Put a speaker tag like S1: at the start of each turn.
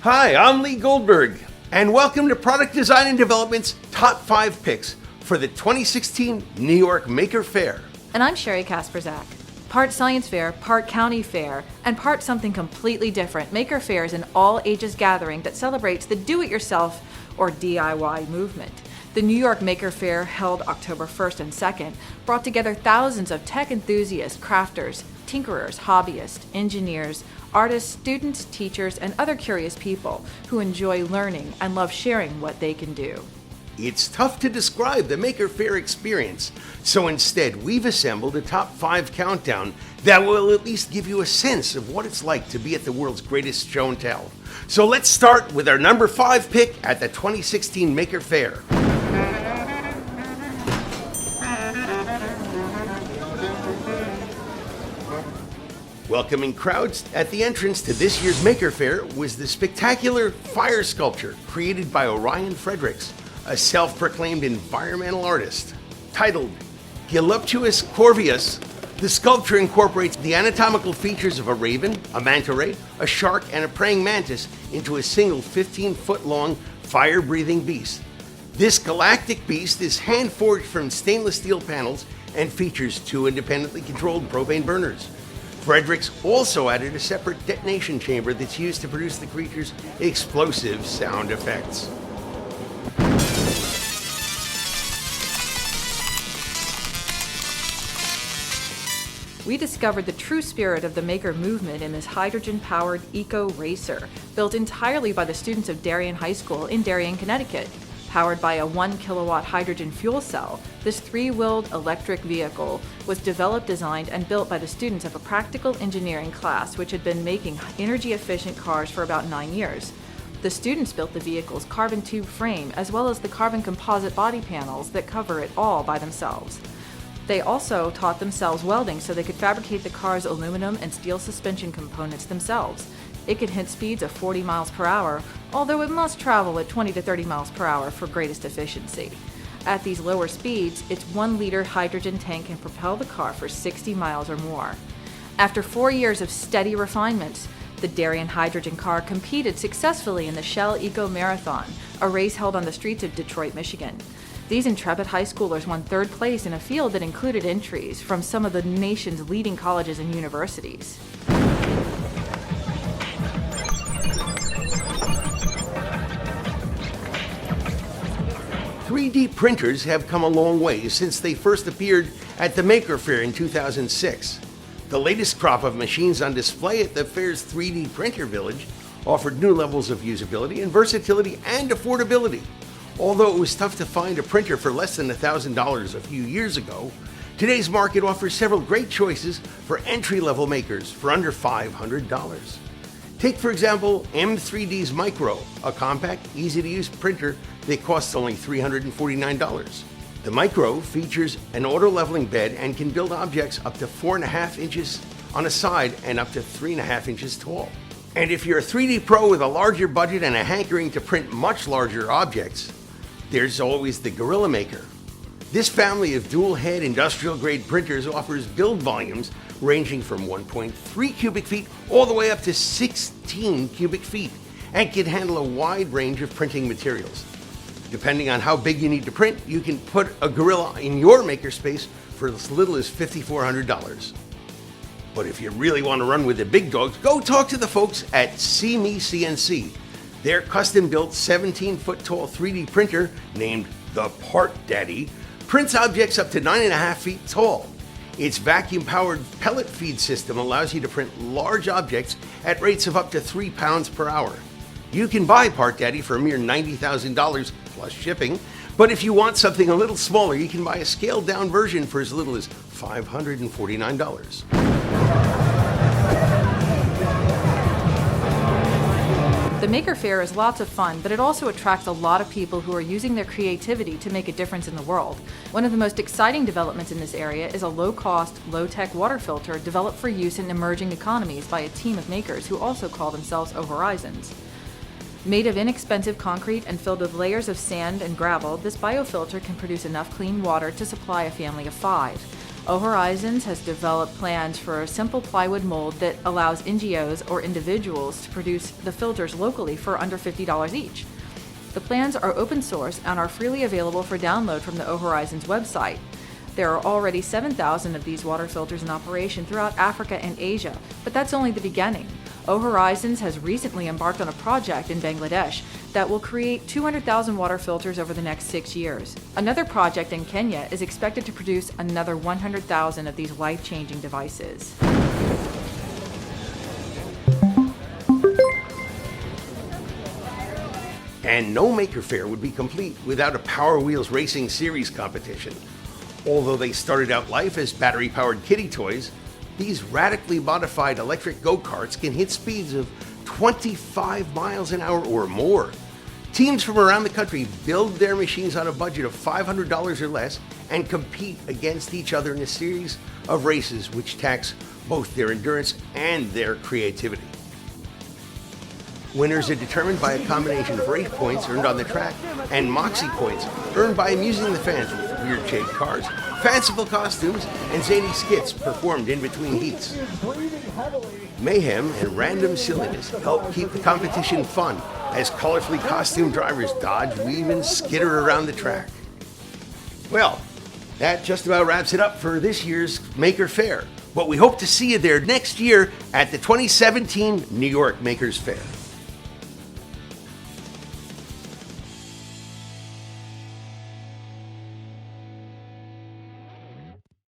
S1: Hi, I'm Lee Goldberg, and welcome to Product Design and Development's Top 5 Picks for the 2016 New York Maker Faire.
S2: And I'm Sherry Kasperzak. Part science fair, part county fair, and part something completely different, Maker Faire is an all-ages gathering that celebrates the do-it-yourself or DIY movement. The New York Maker Faire, held October 1st and 2nd, brought together thousands of tech enthusiasts, crafters, tinkerers, hobbyists, engineers, artists, students, teachers, and other curious people who enjoy learning and love sharing what they can do.
S1: It's tough to describe the Maker Faire experience, so instead we've assembled a top 5 countdown that will at least give you a sense of what it's like to be at the world's greatest show and tell. So let's start with our number 5 pick at the 2016 Maker Faire. Welcoming crowds at the entrance to this year's Maker Faire was the spectacular fire sculpture created by Orion Fredericks, a self-proclaimed environmental artist. Titled Geluptuous Corvius, the sculpture incorporates the anatomical features of a raven, a manta ray, a shark, and a praying mantis into a single 15-foot-long fire-breathing beast. This galactic beast is hand-forged from stainless steel panels and features 2 independently controlled propane burners. Fredericks also added a separate detonation chamber that's used to produce the creature's explosive sound effects.
S2: We discovered the true spirit of the maker movement in this hydrogen-powered eco-racer, built entirely by the students of Darien High School in Darien, Connecticut. Powered by a 1-kilowatt hydrogen fuel cell, this 3-wheeled electric vehicle was developed, designed, and built by the students of a practical engineering class which had been making energy-efficient cars for about 9 years. The students built the vehicle's carbon tube frame as well as the carbon composite body panels that cover it all by themselves. They also taught themselves welding so they could fabricate the car's aluminum and steel suspension components themselves. It can hit speeds of 40 miles per hour, although it must travel at 20 to 30 miles per hour for greatest efficiency. At these lower speeds, its 1-liter hydrogen tank can propel the car for 60 miles or more. After 4 years of steady refinements, the Darien hydrogen car competed successfully in the Shell Eco Marathon, a race held on the streets of Detroit, Michigan. These intrepid high schoolers won 3rd place in a field that included entries from some of the nation's leading colleges and universities.
S1: 3D printers have come a long way since they first appeared at the Maker Faire in 2006. The latest crop of machines on display at the Faire's 3D Printer Village offered new levels of usability and versatility and affordability. Although it was tough to find a printer for less than $1,000 a few years ago, today's market offers several great choices for entry-level makers for under $500. Take, for example, M3D's Micro, a compact, easy-to-use printer that costs only $349. The Micro features an auto-leveling bed and can build objects up to 4.5 inches on a side and up to 3.5 inches tall. And if you're a 3D pro with a larger budget and a hankering to print much larger objects, there's always the Gorilla Maker. This family of dual-head industrial-grade printers offers build volumes ranging from 1.3 cubic feet all the way up to 16 cubic feet and can handle a wide range of printing materials. Depending on how big you need to print, you can put a Gorilla in your makerspace for as little as $5,400. But if you really want to run with the big dogs, go talk to the folks at See Me CNC. Their custom-built 17-foot tall 3D printer, named the Part Daddy, prints objects up to 9.5 feet tall. Its vacuum-powered pellet feed system allows you to print large objects at rates of up to 3 pounds per hour. You can buy Part Daddy for a mere $90,000 plus shipping, but if you want something a little smaller, you can buy a scaled-down version for as little as $549.
S2: The Maker Faire is lots of fun, but it also attracts a lot of people who are using their creativity to make a difference in the world. One of the most exciting developments in this area is a low-cost, low-tech water filter developed for use in emerging economies by a team of makers who also call themselves Horizons. Made of inexpensive concrete and filled with layers of sand and gravel, this biofilter can produce enough clean water to supply a family of 5. O Horizons has developed plans for a simple plywood mold that allows NGOs or individuals to produce the filters locally for under $50 each. The plans are open source and are freely available for download from the O Horizons website. There are already 7,000 of these water filters in operation throughout Africa and Asia, but that's only the beginning. O Horizons has recently embarked on a project in Bangladesh that will create 200,000 water filters over the next 6 years. Another project in Kenya is expected to produce another 100,000 of these life-changing devices.
S1: And no Maker Faire would be complete without a Power Wheels Racing Series competition. Although they started out life as battery-powered kiddie toys, these radically modified electric go-karts can hit speeds of 25 miles an hour or more. Teams from around the country build their machines on a budget of $500 or less and compete against each other in a series of races which tax both their endurance and their creativity. Winners are determined by a combination of race points earned on the track and moxie points earned by amusing the fans with weird-shaped cars, fanciful costumes, and zany skits performed in between heats. Mayhem and random silliness help keep the competition fun as colorfully costumed drivers dodge, weave, and skitter around the track. Well, that just about wraps it up for this year's Maker Faire, but we hope to see you there next year at the 2017 New York Makers Faire.